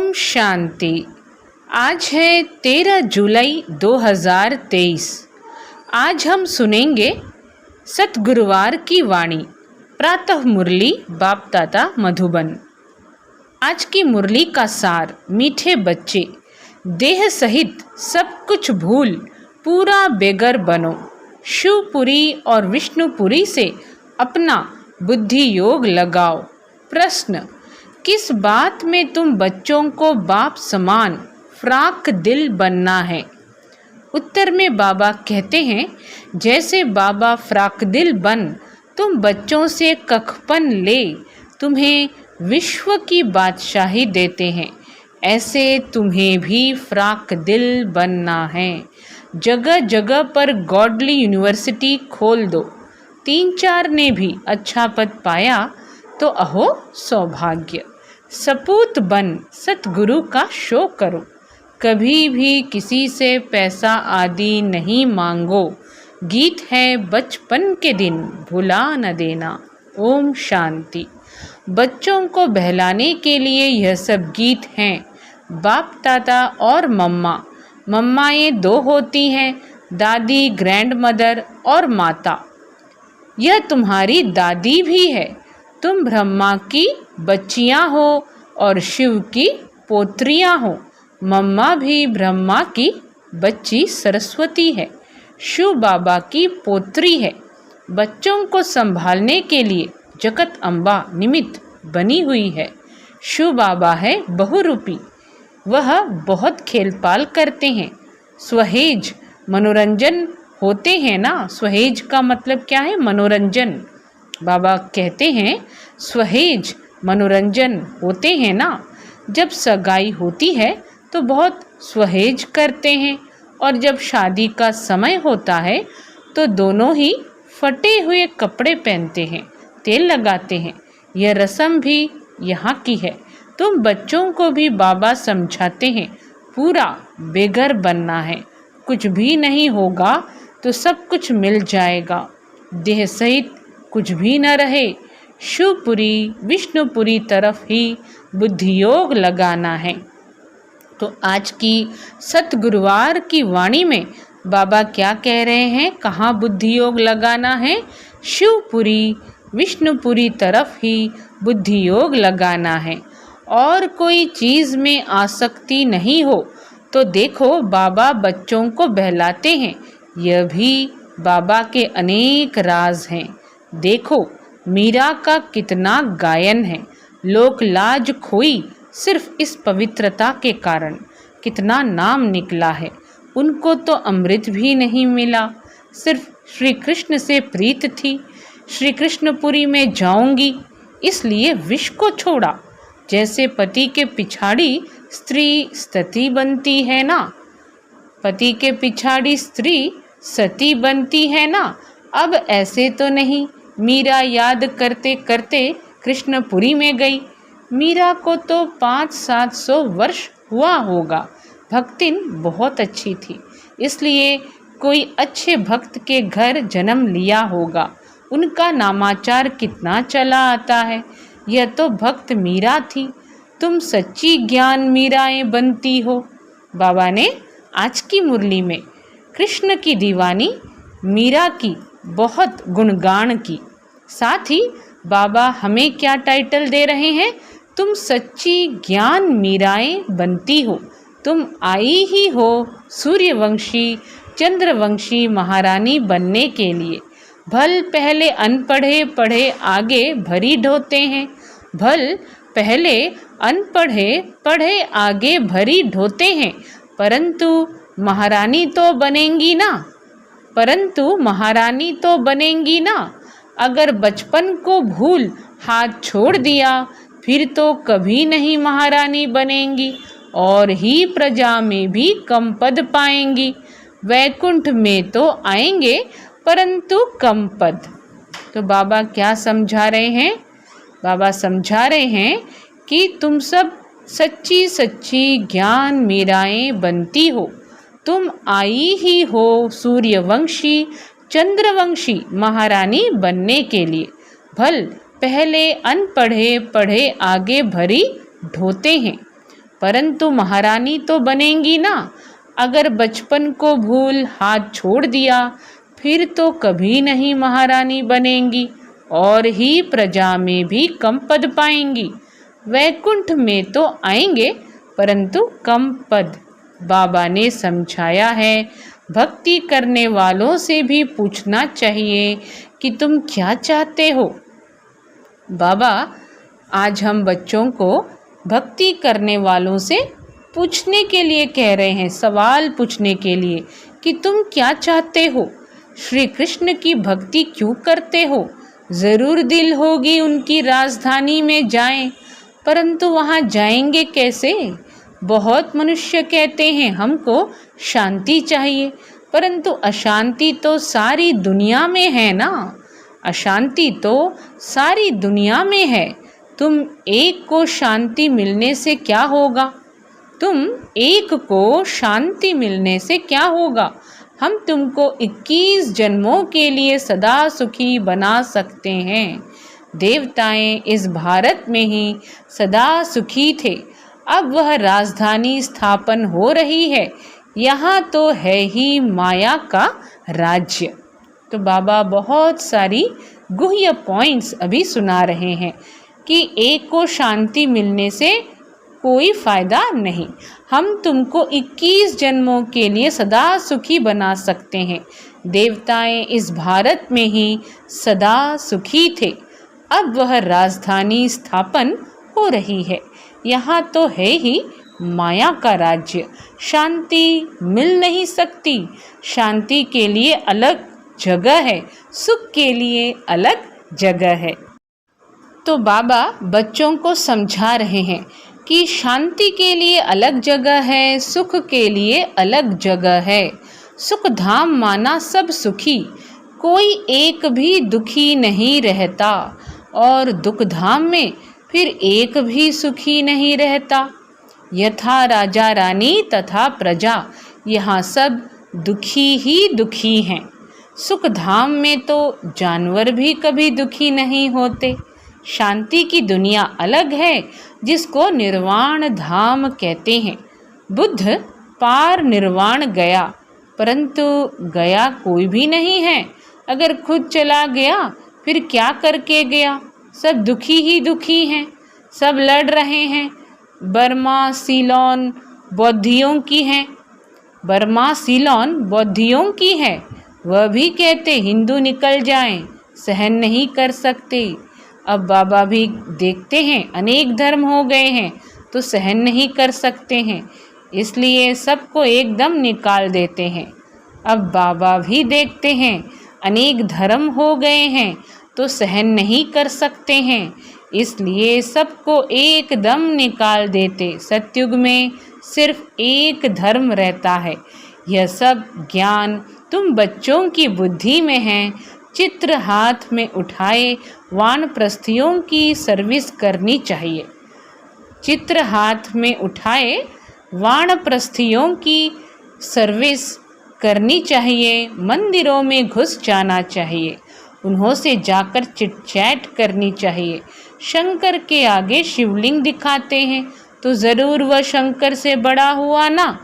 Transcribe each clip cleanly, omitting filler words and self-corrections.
ओम शांति। आज है 13 जुलाई 2023। आज हम सुनेंगे सतगुरुवार की वाणी, प्रातः मुरली बाप दादा मधुबन। आज की मुरली का सार, मीठे बच्चे, देह सहित सब कुछ भूल पूरा बेगर बनो। शिवपुरी और विष्णुपुरी से अपना बुद्धि योग लगाओ। प्रश्न, किस बात में तुम बच्चों को बाप समान फ्राक दिल बनना है? उत्तर में बाबा कहते हैं, जैसे बाबा फ्राक दिल बन तुम बच्चों से कखपन ले तुम्हें विश्व की बादशाही देते हैं, ऐसे तुम्हें भी फ्राक दिल बनना है। जगह जगह पर गॉडली यूनिवर्सिटी खोल दो। 3-4 ने भी अच्छा पद पाया तो अहो सौभाग्य। सपूत बन सतगुरु का शो करो। कभी भी किसी से पैसा आदि नहीं मांगो। गीत है बचपन के दिन भुला न देना। ओम शांति। बच्चों को बहलाने के लिए यह सब गीत हैं। बाप दादा और मम्मा। मम्माएँ 2 होती हैं, दादी, ग्रैंड मदर और माता। यह तुम्हारी दादी भी है। तुम ब्रह्मा की बच्चियां हो और शिव की पोत्रियां हो। मम्मा भी ब्रह्मा की बच्ची सरस्वती है, शिव बाबा की पोत्री है। बच्चों को संभालने के लिए जगत अम्बा निमित्त बनी हुई है। शिव बाबा है बहुरूपी, वह बहुत खेलपाल करते हैं। सहेज मनोरंजन होते हैं ना। सहेज का मतलब क्या है? मनोरंजन। बाबा कहते हैं सहेज मनोरंजन होते हैं ना। जब सगाई होती है तो बहुत सहेज करते हैं, और जब शादी का समय होता है तो दोनों ही फटे हुए कपड़े पहनते हैं, तेल लगाते हैं। यह रस्म भी यहाँ की है। तुम बच्चों को भी बाबा समझाते हैं, पूरा बेघर बनना है। कुछ भी नहीं होगा तो सब कुछ मिल जाएगा। देह सहित कुछ भी न रहे। शिवपुरी विष्णुपुरी तरफ ही बुद्धि योग लगाना है। तो आज की सतगुरुवार की वाणी में बाबा क्या कह रहे हैं? कहाँ बुद्धि योग लगाना है? शिवपुरी विष्णुपुरी तरफ ही बुद्धि योग लगाना है। और कोई चीज़ में आसक्ति नहीं हो तो देखो बाबा बच्चों को बहलाते हैं। यह भी बाबा के अनेक राज हैं। देखो मीरा का कितना गायन है। लोक लाज खोई सिर्फ इस पवित्रता के कारण। कितना नाम निकला है। उनको तो अमृत भी नहीं मिला, सिर्फ श्री कृष्ण से प्रीत थी। श्री कृष्णपुरी में जाऊंगी इसलिए विष को छोड़ा। जैसे पति के पिछाड़ी स्त्री सती बनती है ना, पति के पिछाड़ी स्त्री सती बनती है ना। अब ऐसे तो नहीं। मीरा याद करते करते कृष्णपुरी में गई। मीरा को तो 500-700 वर्ष हुआ होगा। भक्तिन बहुत अच्छी थी, इसलिए कोई अच्छे भक्त के घर जन्म लिया होगा। उनका नामाचार कितना चला आता है। यह तो भक्त मीरा थी। तुम सच्ची ज्ञान मीराएं बनती हो। बाबा ने आज की मुरली में कृष्ण की दीवानी मीरा की बहुत गुणगान की। साथ ही बाबा हमें क्या टाइटल दे रहे हैं? तुम सच्ची ज्ञान मीराएं बनती हो। तुम आई ही हो सूर्यवंशी चंद्रवंशी महारानी बनने के लिए। भल पहले अनपढ़े पढ़े आगे भरी ढोते हैं। भल पहले अनपढ़े पढ़े आगे भरी ढोते हैं, परंतु महारानी तो बनेंगी ना। परंतु महारानी तो बनेंगी ना। अगर बचपन को भूल हाथ छोड़ दिया फिर तो कभी नहीं महारानी बनेंगी, और ही प्रजा में भी कम पद पाएंगी। वैकुंठ में तो आएंगे परंतु कम पद। तो बाबा क्या समझा रहे हैं? बाबा समझा रहे हैं कि तुम सब सच्ची सच्ची ज्ञान मीराएं बनती हो। तुम आई ही हो सूर्यवंशी चंद्रवंशी महारानी बनने के लिए। भल पहले अनपढ़े पढ़े आगे भरी ढोते हैं। परंतु महारानी तो बनेंगी ना। अगर बचपन को भूल हाथ छोड़ दिया फिर तो कभी नहीं महारानी बनेंगी और ही प्रजा में भी कम पद पाएंगी। वैकुंठ में तो आएंगे परंतु कम पद। बाबा ने समझाया है, भक्ति करने वालों से भी पूछना चाहिए कि तुम क्या चाहते हो। बाबा आज हम बच्चों को भक्ति करने वालों से पूछने के लिए कह रहे हैं, सवाल पूछने के लिए कि तुम क्या चाहते हो, श्री कृष्ण की भक्ति क्यों करते हो। ज़रूर दिल होगी उनकी राजधानी में जाएं, परंतु वहाँ जाएंगे कैसे। बहुत मनुष्य कहते हैं हमको शांति चाहिए, परंतु अशांति तो सारी दुनिया में है ना। अशांति तो सारी दुनिया में है। तुम एक को शांति मिलने से क्या होगा, तुम एक को शांति मिलने से क्या होगा। हम तुमको 21 जन्मों के लिए सदा सुखी बना सकते हैं। देवताएं इस भारत में ही सदा सुखी थे, अब वह राजधानी स्थापन हो रही है। यहाँ तो है ही माया का राज्य। तो बाबा बहुत सारी गुह्य पॉइंट्स अभी सुना रहे हैं कि एक को शांति मिलने से कोई फ़ायदा नहीं। हम तुमको 21 जन्मों के लिए सदा सुखी बना सकते हैं। देवताएं इस भारत में ही सदा सुखी थे, अब वह राजधानी स्थापन हो रही है। यहाँ तो है ही माया का राज्य। शांति मिल नहीं सकती, शांति के लिए अलग जगह है, सुख के लिए अलग जगह है। तो बाबा बच्चों को समझा रहे हैं कि शांति के लिए अलग जगह है, सुख के लिए अलग जगह है। सुख धाम माना सब सुखी, कोई एक भी दुखी नहीं रहता, और दुख धाम में फिर एक भी सुखी नहीं रहता। यथा राजा रानी तथा प्रजा, यहाँ सब दुखी ही दुखी हैं। सुख धाम में तो जानवर भी कभी दुखी नहीं होते। शांति की दुनिया अलग है जिसको निर्वाण धाम कहते हैं। बुद्ध पार निर्वाण गया, परंतु गया कोई भी नहीं है। अगर खुद चला गया फिर क्या करके गया। सब दुखी ही दुखी हैं, सब लड़ रहे हैं। बर्मा सीलोन बौद्धियों की है, बर्मा सीलोन बौद्धियों की है। वह भी कहते हिंदू निकल जाएं, सहन नहीं कर सकते। अब बाबा भी देखते हैं अनेक धर्म हो गए हैं तो सहन नहीं कर सकते हैं, इसलिए सबको एकदम निकाल देते हैं। अब बाबा भी देखते हैं अनेक धर्म हो गए हैं तो सहन नहीं कर सकते हैं, इसलिए सबको एकदम निकाल देते। सतयुग में सिर्फ एक धर्म रहता है। यह सब ज्ञान तुम बच्चों की बुद्धि में है। चित्र हाथ में उठाए वानप्रस्थियों की सर्विस करनी चाहिए। चित्र हाथ में उठाए वानप्रस्थियों की सर्विस करनी चाहिए। मंदिरों में घुस जाना चाहिए, उन्हों से जाकर चिटचैट करनी चाहिए। शंकर के आगे शिवलिंग दिखाते हैं तो ज़रूर वह शंकर से बड़ा हुआ ना।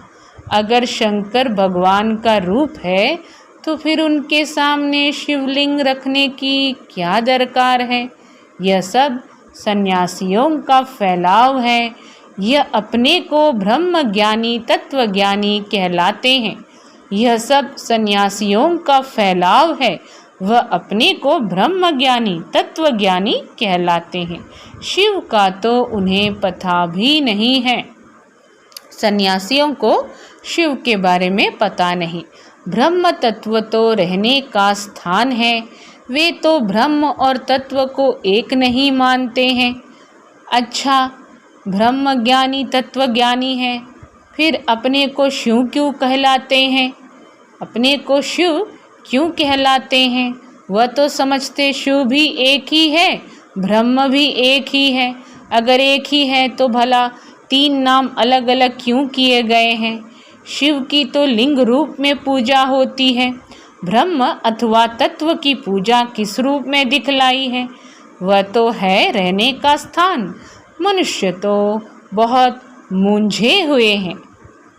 अगर शंकर भगवान का रूप है तो फिर उनके सामने शिवलिंग रखने की क्या दरकार है। यह सब सन्यासियों का फैलाव है। यह अपने को ब्रह्म ज्ञानी तत्वज्ञानी कहलाते हैं। यह सब सन्यासियों का फैलाव है, वह अपने को ब्रह्म ज्ञानी तत्वज्ञानी कहलाते हैं। शिव का तो उन्हें पता भी नहीं है। सन्यासियों को शिव के बारे में पता नहीं। ब्रह्म तत्व तो रहने का स्थान है, वे तो ब्रह्म और तत्व को एक नहीं मानते हैं। अच्छा, ब्रह्म ज्ञानी तत्वज्ञानी है, फिर अपने को शिव क्यों कहलाते हैं। अपने को शिव क्यों कहलाते हैं। वह तो समझते शिव भी एक ही है, ब्रह्म भी एक ही है। अगर एक ही है तो भला 3 नाम अलग अलग क्यों किए गए हैं। शिव की तो लिंग रूप में पूजा होती है, ब्रह्म अथवा तत्व की पूजा किस रूप में दिखलाई है। वह तो है रहने का स्थान। मनुष्य तो बहुत मूंझे हुए हैं।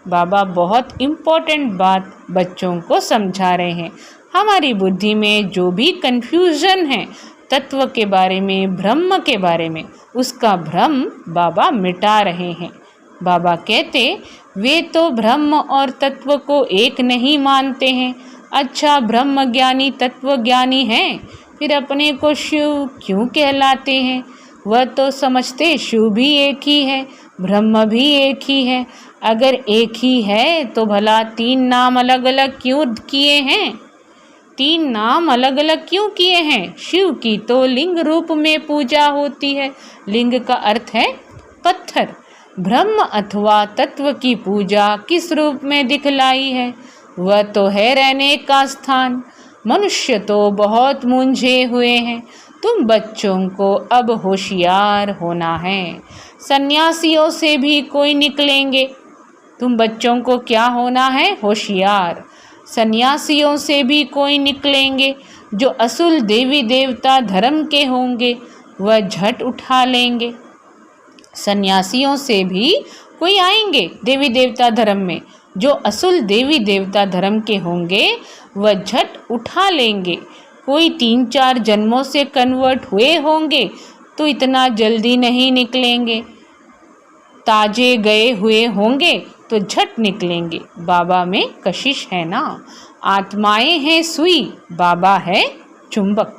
बाबा बहुत इम्पोर्टेंट बात बच्चों को समझा रहे हैं। हमारी बुद्धि में जो भी कन्फ्यूज़न है तत्व के बारे में, ब्रह्म के बारे में, उसका भ्रम बाबा मिटा रहे हैं। बाबा कहते वे तो ब्रह्म और तत्व को एक नहीं मानते हैं। अच्छा, ब्रह्म ज्ञानी तत्व ज्ञानी हैं, फिर अपने को शिव क्यों कहलाते हैं? वह तो समझते शिव भी एक ही है, ब्रह्म भी एक ही है। अगर एक ही है तो भला 3 नाम अलग अलग क्यों किए हैं? 3 नाम अलग अलग क्यों किए हैं? शिव की तो लिंग रूप में पूजा होती है। लिंग का अर्थ है पत्थर। ब्रह्म अथवा तत्व की पूजा किस रूप में दिखलाई है? वह तो है रहने का स्थान। मनुष्य तो बहुत मूंझे हुए हैं। तुम बच्चों को अब होशियार होना है। सन्यासियों से भी कोई निकलेंगे। तुम बच्चों को क्या होना है? होशियार। सन्यासियों से भी कोई निकलेंगे जो असुल देवी देवता धर्म के होंगे, वह झट उठा लेंगे। सन्यासियों से भी कोई आएंगे देवी देवता धर्म में, जो असुल देवी देवता धर्म के होंगे वह झट उठा लेंगे। कोई 3-4 जन्मों से कन्वर्ट हुए होंगे तो इतना जल्दी नहीं निकलेंगे। ताजे गए हुए होंगे तो झट निकलेंगे। बाबा में कशिश है ना। आत्माएं हैं सुई, बाबा है चुंबक।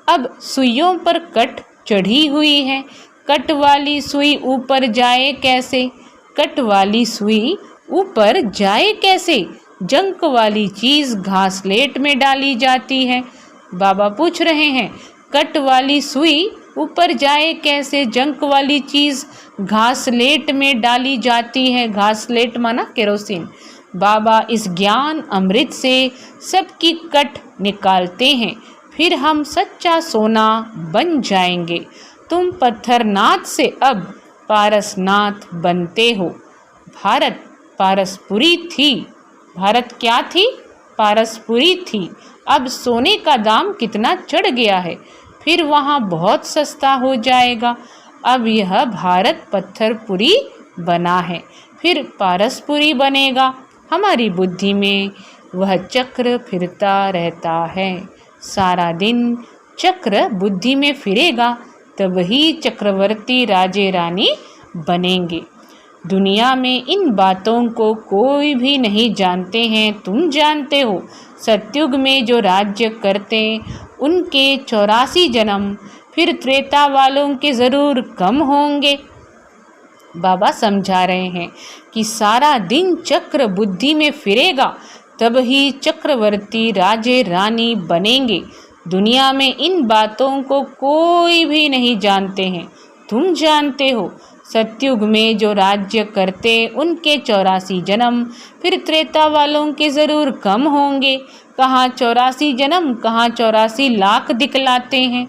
अब सुइयों पर कट चढ़ी हुई है। कट वाली सुई ऊपर जाए कैसे? कट वाली सुई ऊपर जाए कैसे? जंक वाली चीज़ घासलेट में डाली जाती है। बाबा पूछ रहे हैं कट वाली सुई ऊपर जाए कैसे? जंक वाली चीज़ घासलेट में डाली जाती है। घासलेट माना केरोसिन। बाबा इस ज्ञान अमृत से सबकी कट निकालते हैं, फिर हम सच्चा सोना बन जाएंगे। तुम पत्थरनाथ से अब पारसनाथ बनते हो। भारत पारसपुरी थी। भारत क्या थी? पारसपुरी थी। अब सोने का दाम कितना चढ़ गया है, फिर वहाँ बहुत सस्ता हो जाएगा। अब यह भारत पत्थरपुरी बना है, फिर पारसपुरी बनेगा। हमारी बुद्धि में वह चक्र फिरता रहता है। सारा दिन चक्र बुद्धि में फिरेगा, तब ही चक्रवर्ती राजे रानी बनेंगे। दुनिया में इन बातों को कोई भी नहीं जानते हैं, तुम जानते हो। सतयुग में जो राज्य करते उनके 84 जन्म, फिर त्रेता वालों के ज़रूर कम होंगे। बाबा समझा रहे हैं कि सारा दिन चक्र बुद्धि में फिरेगा, तब ही चक्रवर्ती राजे रानी बनेंगे। दुनिया में इन बातों को कोई भी नहीं जानते हैं, तुम जानते हो। सतयुग में जो राज्य करते उनके 84 जन्म, फिर त्रेता वालों के ज़रूर कम होंगे। कहाँ 84 जन्म, कहाँ 84 लाख दिखलाते हैं।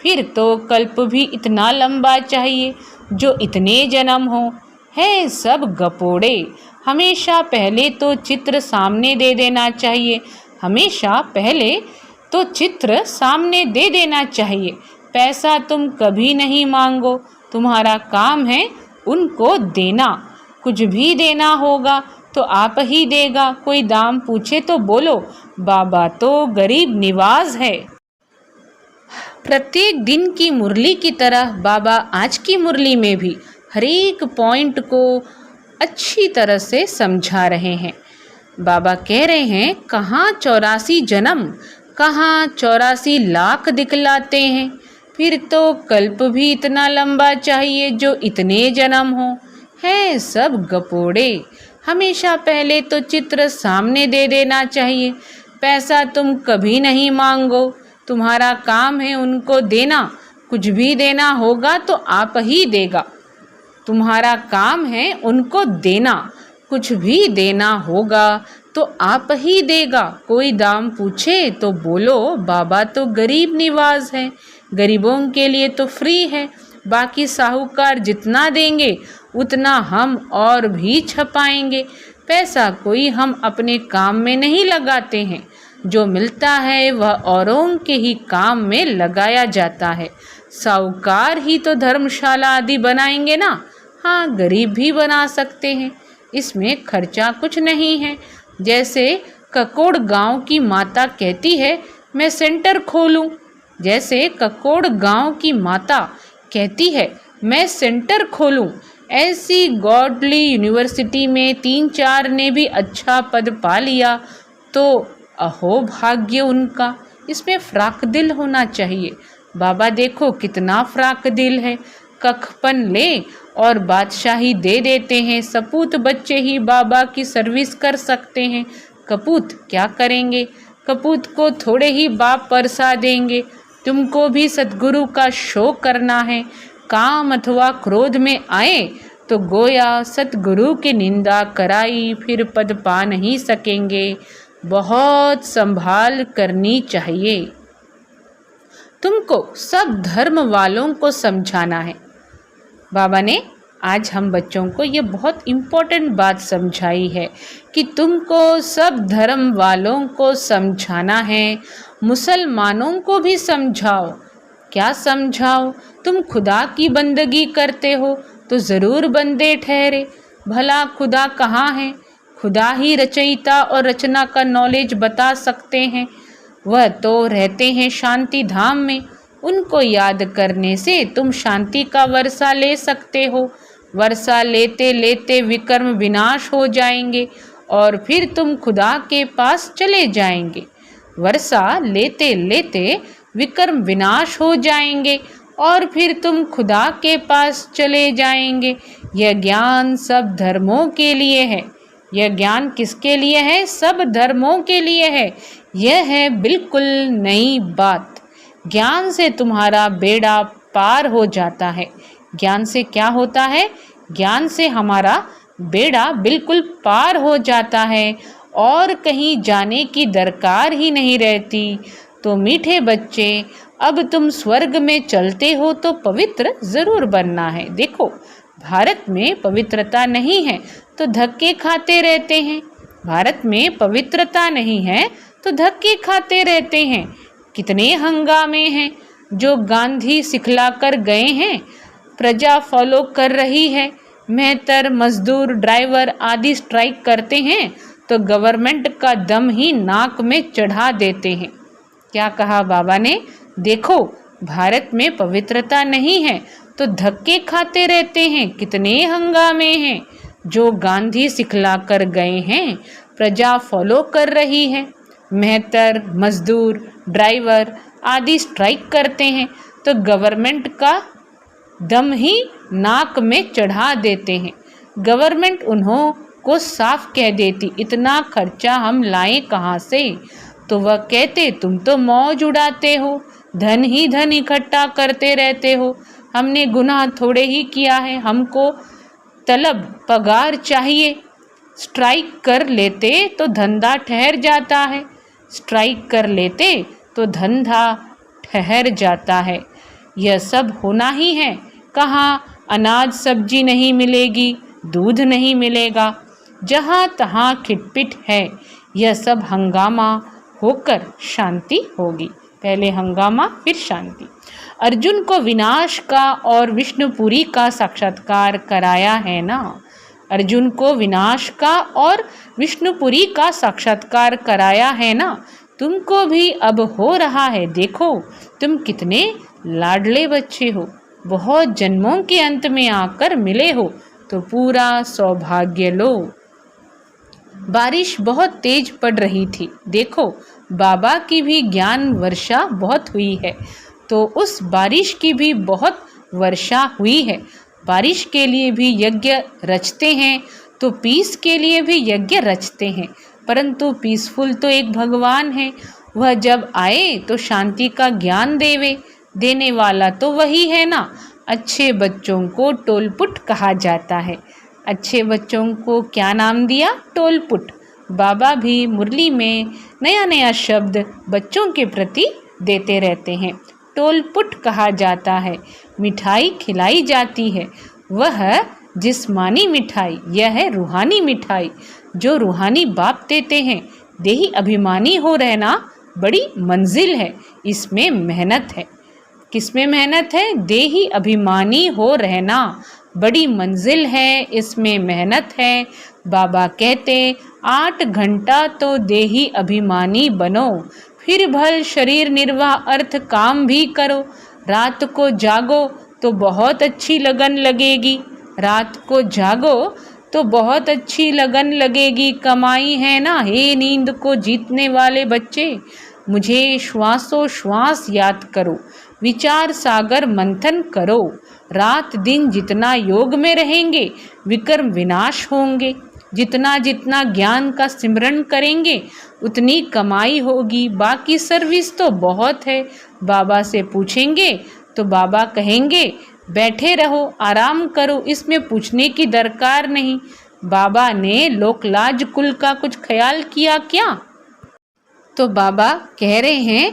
फिर तो कल्प भी इतना लंबा चाहिए जो इतने जन्म हो। है सब गपोड़े। हमेशा पहले तो चित्र सामने दे देना चाहिए। हमेशा पहले तो चित्र सामने दे देना चाहिए। पैसा तुम कभी नहीं मांगो, तुम्हारा काम है उनको देना। कुछ भी देना होगा तो आप ही देगा। कोई दाम पूछे तो बोलो बाबा तो गरीब निवाज है। प्रत्येक दिन की मुरली की तरह बाबा आज की मुरली में भी हर एक पॉइंट को अच्छी तरह से समझा रहे हैं। बाबा कह रहे हैं कहाँ 84 जन्म, कहाँ 84 लाख दिखलाते हैं। फिर तो कल्प भी इतना लंबा चाहिए जो इतने जन्म हो। है सब गपोड़े। हमेशा पहले तो चित्र सामने दे देना चाहिए। पैसा तुम कभी नहीं मांगो, तुम्हारा काम है उनको देना। कुछ भी देना होगा तो आप ही देगा। तुम्हारा काम है उनको देना। कुछ भी देना होगा तो आप ही देगा। कोई दाम पूछे तो बोलो बाबा तो गरीब निवाज है, गरीबों के लिए तो फ्री है। बाकी साहूकार जितना देंगे उतना हम और भी छपाएंगे। पैसा कोई हम अपने काम में नहीं लगाते हैं, जो मिलता है वह औरों के ही काम में लगाया जाता है। साहूकार ही तो धर्मशाला आदि बनाएंगे ना, हाँ, गरीब भी बना सकते हैं, इसमें खर्चा कुछ नहीं है। जैसे ककोड़ गांव की माता कहती है मैं सेंटर खोलूं, जैसे ककोड़ गांव की माता कहती है मैं सेंटर खोलूं, ऐसी गॉडली यूनिवर्सिटी में 3-4 ने भी अच्छा पद पा लिया तो अहो भाग्य उनका। इसमें फ्राक दिल होना चाहिए। बाबा देखो कितना फ्राक दिल है, कखपन ले और बादशाही दे देते हैं। सपूत बच्चे ही बाबा की सर्विस कर सकते हैं, कपूत क्या करेंगे? कपूत को थोड़े ही बाप परसा देंगे। तुमको भी सतगुरु का शो करना है, काम अथवा क्रोध में आए तो गोया सतगुरु की निंदा कराई, फिर पद पा नहीं सकेंगे। बहुत संभाल करनी चाहिए। तुमको सब धर्म वालों को समझाना है। बाबा ने आज हम बच्चों को ये बहुत इम्पोर्टेंट बात समझाई है कि तुमको सब धर्म वालों को समझाना है। मुसलमानों को भी समझाओ। क्या समझाओ? तुम खुदा की बंदगी करते हो तो ज़रूर बंदे ठहरे। भला खुदा कहाँ है? खुदा ही रचयिता और रचना का नॉलेज बता सकते हैं। वह तो रहते हैं शांति धाम में। उनको याद करने से तुम शांति का वर्षा ले सकते हो। वर्षा लेते लेते विकर्म विनाश हो जाएंगे और फिर तुम खुदा के पास चले जाएंगे। वर्षा लेते लेते विकर्म विनाश हो जाएंगे और फिर तुम खुदा के पास चले जाएंगे। यह ज्ञान सब धर्मों के लिए है। यह ज्ञान किसके लिए है? सब धर्मों के लिए है। यह है बिल्कुल नई बात। ज्ञान से तुम्हारा बेड़ा पार हो जाता है। ज्ञान से क्या होता है? ज्ञान से हमारा बेड़ा बिल्कुल पार हो जाता है और कहीं जाने की दरकार ही नहीं रहती। तो मीठे बच्चे, अब तुम स्वर्ग में चलते हो तो पवित्र ज़रूर बनना है। देखो, भारत में पवित्रता नहीं है तो धक्के खाते रहते हैं। भारत में पवित्रता नहीं है तो धक्के खाते रहते हैं। कितने हंगामे हैं जो गांधी सिखला कर गए हैं, प्रजा फॉलो कर रही है। मेहतर, मजदूर, ड्राइवर आदि स्ट्राइक करते हैं तो गवर्नमेंट का दम ही नाक में चढ़ा देते हैं। क्या कहा बाबा ने? देखो, भारत में पवित्रता नहीं है तो धक्के खाते रहते हैं। कितने हंगामे हैं जो गांधी सिखला कर गए हैं, प्रजा फॉलो कर रही है। मेहतर, मजदूर, ड्राइवर आदि स्ट्राइक करते हैं तो गवर्नमेंट का दम ही नाक में चढ़ा देते हैं। गवर्नमेंट उन्हों को साफ कह देती, इतना खर्चा हम लाएं कहाँ से? तो वह कहते, तुम तो मौज उड़ाते हो, धन ही धन इकट्ठा करते रहते हो। हमने गुनाह थोड़े ही किया है, हमको तलब पगार चाहिए। स्ट्राइक कर लेते तो धंधा ठहर जाता है। स्ट्राइक कर लेते तो धंधा ठहर जाता है। यह सब होना ही है। कहाँ अनाज सब्जी नहीं मिलेगी, दूध नहीं मिलेगा, जहाँ तहाँ खिटपिट है। यह सब हंगामा होकर शांति होगी। पहले हंगामा फिर शांति। अर्जुन को विनाश का और विष्णुपुरी का साक्षात्कार कराया है ना। अर्जुन को विनाश का और विष्णुपुरी का साक्षात्कार कराया है ना। तुमको भी अब हो रहा है। देखो, तुम कितने लाडले बच्चे हो। बहुत जन्मों के अंत में आकर मिले हो तो पूरा सौभाग्य लो। बारिश बहुत तेज पड़ रही थी। देखो, बाबा की भी ज्ञान वर्षा बहुत हुई है तो उस बारिश की भी बहुत वर्षा हुई है। बारिश के लिए भी यज्ञ रचते हैं तो पीस के लिए भी यज्ञ रचते हैं, परंतु पीसफुल तो एक भगवान है। वह जब आए तो शांति का ज्ञान देने वाला तो वही है ना। अच्छे बच्चों को टोलपुट कहा जाता है। अच्छे बच्चों को क्या नाम दिया? टोलपुट। बाबा भी मुरली में नया नया शब्द बच्चों के प्रति देते रहते हैं। टोलपुट कहा जाता है। मिठाई खिलाई जाती है, वह जिस्मानी मिठाई, यह है रूहानी मिठाई जो रूहानी बाप देते हैं। देही अभिमानी हो रहना बड़ी मंजिल है, इसमें मेहनत है। किसमें मेहनत है? देही अभिमानी हो रहना। बड़ी मंजिल है, इसमें मेहनत है। बाबा कहते 8 घंटा तो देही अभिमानी बनो, फिर भल शरीर निर्वाह अर्थ काम भी करो। रात को जागो तो बहुत अच्छी लगन लगेगी, रात को जागो तो बहुत अच्छी लगन लगेगी। कमाई है ना, हे नींद को जीतने वाले बच्चे, मुझे श्वासों श्वास याद करो, विचार सागर मंथन करो। रात दिन जितना योग में रहेंगे विकर्म विनाश होंगे, जितना जितना ज्ञान का सिमरन करेंगे उतनी कमाई होगी। बाकी सर्विस तो बहुत है। बाबा से पूछेंगे तो बाबा कहेंगे बैठे रहो, आराम करो, इसमें पूछने की दरकार नहीं। बाबा ने लोकलाज कुल का कुछ ख्याल किया क्या? तो बाबा कह रहे हैं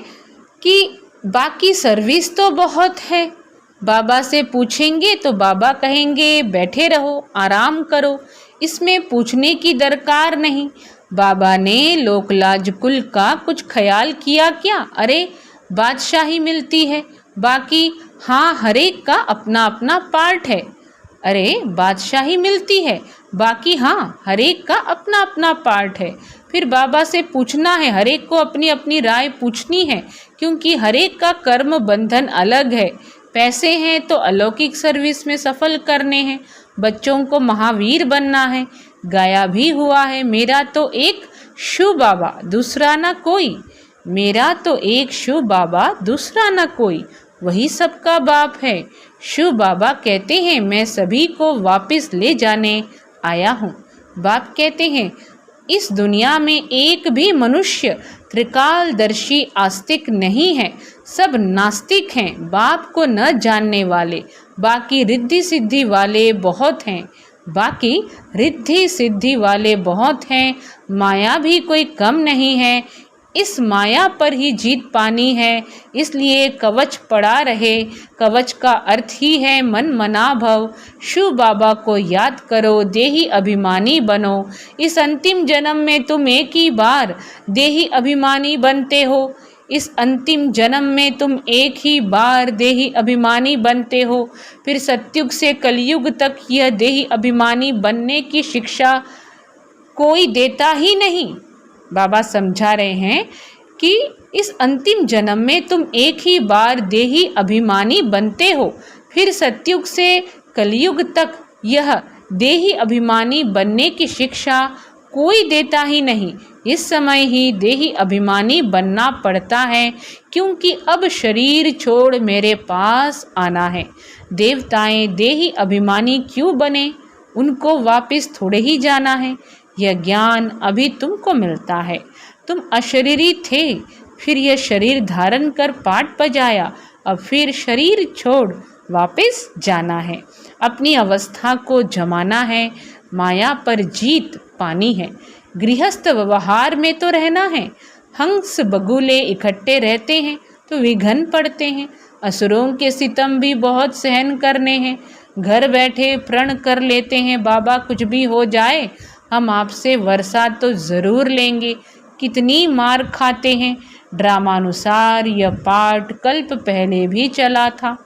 कि बाकी सर्विस तो बहुत है। बाबा से पूछेंगे तो बाबा कहेंगे बैठे रहो, आराम करो, इसमें पूछने की दरकार नहीं। बाबा ने लोकलाज कुल का कुछ ख्याल किया क्या? अरे बादशाही मिलती है, बाकी हाँ हर एक का अपना अपना पार्ट है। अरे बादशाही मिलती है, बाकी हाँ हर एक का अपना अपना पार्ट है। फिर बाबा से पूछना है, हर एक को अपनी अपनी राय पूछनी है, क्योंकि हर एक का कर्म बंधन अलग है। पैसे हैं तो अलौकिक सर्विस में सफल करने हैं, बच्चों को महावीर बनना है। गाया भी हुआ है, मेरा तो एक शिव बाबा दूसरा ना कोई, मेरा तो एक शिव बाबा दूसरा ना कोई, वही सबका बाप है। शिव बाबा कहते हैं मैं सभी को वापस ले जाने आया हूँ। बाप कहते हैं इस दुनिया में एक भी मनुष्य त्रिकालदर्शी आस्तिक नहीं है, सब नास्तिक हैं, बाप को न जानने वाले। बाकी रिद्धि सिद्धि वाले बहुत हैं, बाकी रिद्धि सिद्धि वाले बहुत हैं। माया भी कोई कम नहीं है, इस माया पर ही जीत पानी है, इसलिए कवच पड़ा रहे। कवच का अर्थ ही है मन मना भव। शिव बाबा को याद करो, देही अभिमानी बनो। इस अंतिम जन्म में तुम एक ही बार देही अभिमानी बनते हो, इस अंतिम जन्म में तुम एक ही बार देही अभिमानी बनते हो। फिर सतयुग से कलयुग तक यह देही अभिमानी बनने की शिक्षा कोई देता ही नहीं। बाबा समझा रहे हैं कि इस अंतिम जन्म में तुम एक ही बार देही अभिमानी बनते हो, फिर सतयुग से कलयुग तक यह देही अभिमानी बनने की शिक्षा कोई देता ही नहीं। इस समय ही देही अभिमानी बनना पड़ता है, क्योंकि अब शरीर छोड़ मेरे पास आना है। देवताएं देही अभिमानी क्यों बने? उनको वापस थोड़े ही जाना है। यह ज्ञान अभी तुमको मिलता है। तुम अशरीरी थे, फिर यह शरीर धारण कर पाठ बजाया, अब फिर शरीर छोड़ वापस जाना है। अपनी अवस्था को जमाना है, माया पर जीत पानी है। गृहस्थ व्यवहार में तो रहना है। हंस बगुले इकट्ठे रहते हैं तो विघन पड़ते हैं। असुरों के सितम भी बहुत सहन करने हैं। घर बैठे प्रण कर लेते हैं, बाबा कुछ भी हो जाए हम आपसे वर्षा तो ज़रूर लेंगे। कितनी मार खाते हैं। ड्रामानुसार यह पाठ कल्प पहले भी चला था।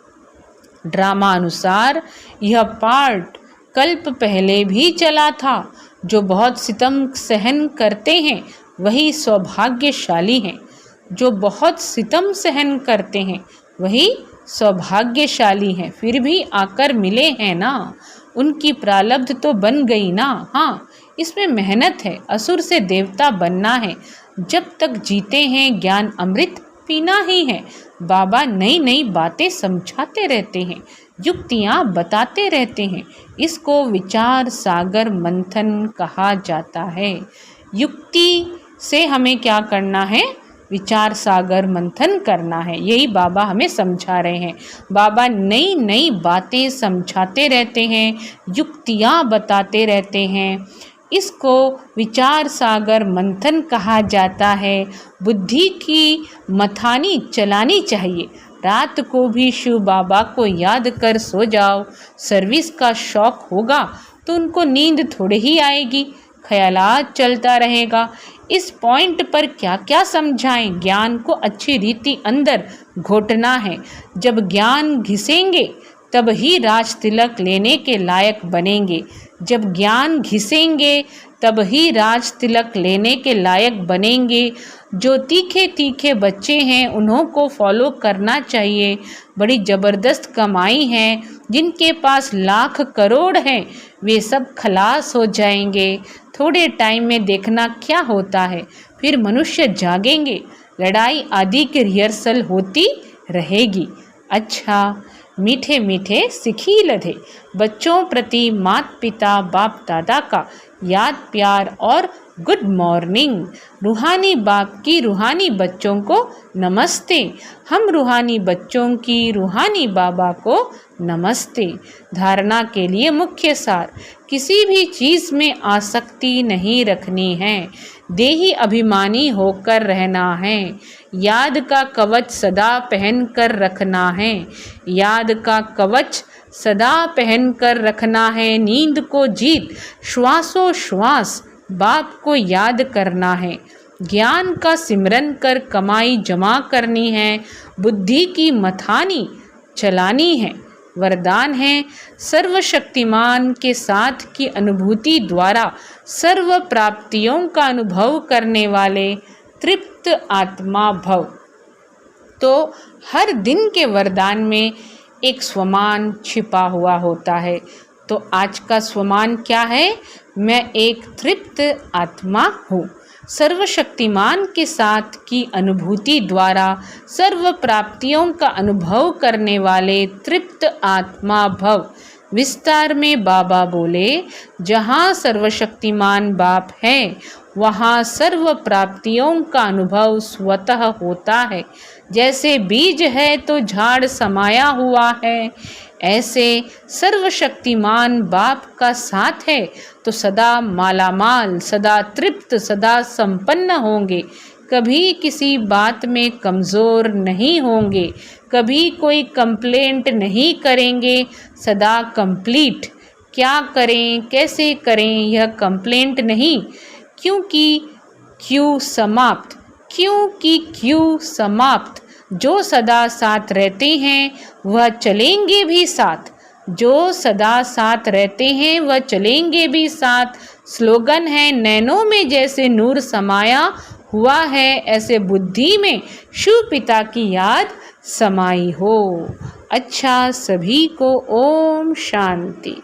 ड्रामानुसार यह पाठ कल्प पहले भी चला था। जो बहुत सितम सहन करते हैं वही सौभाग्यशाली हैं। जो बहुत सितम सहन करते हैं वही सौभाग्यशाली हैं। फिर भी आकर मिले हैं ना, उनकी प्रारब्ध तो बन गई ना। हाँ, इसमें मेहनत है। असुर से देवता बनना है। जब तक जीते हैं ज्ञान अमृत पीना ही है। बाबा नई नई बातें समझाते रहते हैं, युक्तियाँ बताते रहते हैं। इसको विचार सागर मंथन कहा जाता है। युक्ति से हमें क्या करना है? विचार सागर मंथन करना है। यही बाबा हमें समझा रहे हैं। बाबा नई नई बातें समझाते रहते हैं, युक्तियाँ बताते रहते हैं। इसको विचार सागर मंथन कहा जाता है। बुद्धि की मथानी चलानी चाहिए। रात को भी शिव बाबा को याद कर सो जाओ। सर्विस का शौक होगा तो उनको नींद थोड़ी ही आएगी, ख्यालात चलता रहेगा। इस पॉइंट पर क्या क्या समझाएं? ज्ञान को अच्छी रीति अंदर घोटना है। जब ज्ञान घिसेंगे तब ही राज तिलक लेने के लायक बनेंगे। जब ज्ञान घिसेंगे तब ही राज तिलक लेने के लायक बनेंगे। जो तीखे तीखे बच्चे हैं उन्हों को फॉलो करना चाहिए। बड़ी ज़बरदस्त कमाई है। जिनके पास लाख करोड़ हैं वे सब खलास हो जाएंगे। थोड़े टाइम में देखना क्या होता है, फिर मनुष्य जागेंगे। लड़ाई आदि की रिहर्सल होती रहेगी। अच्छा, मीठे मीठे सिखी लधे बच्चों प्रति माता पिता बाप दादा का याद प्यार और गुड मॉर्निंग। रूहानी बाप की रूहानी बच्चों को नमस्ते। हम रूहानी बच्चों की रूहानी बाबा को नमस्ते। धारणा के लिए मुख्य सार, किसी भी चीज़ में आसक्ति नहीं रखनी है। देही अभिमानी होकर रहना है। याद का कवच सदा पहन कर रखना है। याद का कवच सदा पहन कर रखना है। नींद को जीत श्वासों श्वास बाप को याद करना है। ज्ञान का सिमरन कर कमाई जमा करनी है। बुद्धि की मथानी चलानी है। वरदान है, सर्वशक्तिमान के साथ की अनुभूति द्वारा सर्व प्राप्तियों का अनुभव करने वाले तृप्त आत्मा भव। तो हर दिन के वरदान में एक स्वमान छिपा हुआ होता है। तो आज का स्वमान क्या है? मैं एक तृप्त आत्मा हूँ। सर्वशक्तिमान के साथ की अनुभूति द्वारा सर्व प्राप्तियों का अनुभव करने वाले तृप्त आत्मा भव। विस्तार में बाबा बोले, जहाँ सर्वशक्तिमान बाप है वहाँ सर्व प्राप्तियों का अनुभव स्वतः होता है। जैसे बीज है तो झाड़ समाया हुआ है, ऐसे सर्वशक्तिमान बाप का साथ है तो सदा मालामाल, सदा तृप्त, सदा संपन्न होंगे। कभी किसी बात में कमज़ोर नहीं होंगे। कभी कोई कंप्लेंट नहीं करेंगे। सदा कंप्लीट। क्या करें कैसे करें यह कंप्लेंट नहीं, क्योंकि क्यों समाप्त। क्योंकि क्यों समाप्त। जो सदा साथ रहते हैं वह चलेंगे भी साथ। जो सदा साथ रहते हैं वह चलेंगे भी साथ। स्लोगन है, नैनों में जैसे नूर समाया हुआ है ऐसे बुद्धि में शिव पिता की याद समाई हो। अच्छा, सभी को ओम शांति।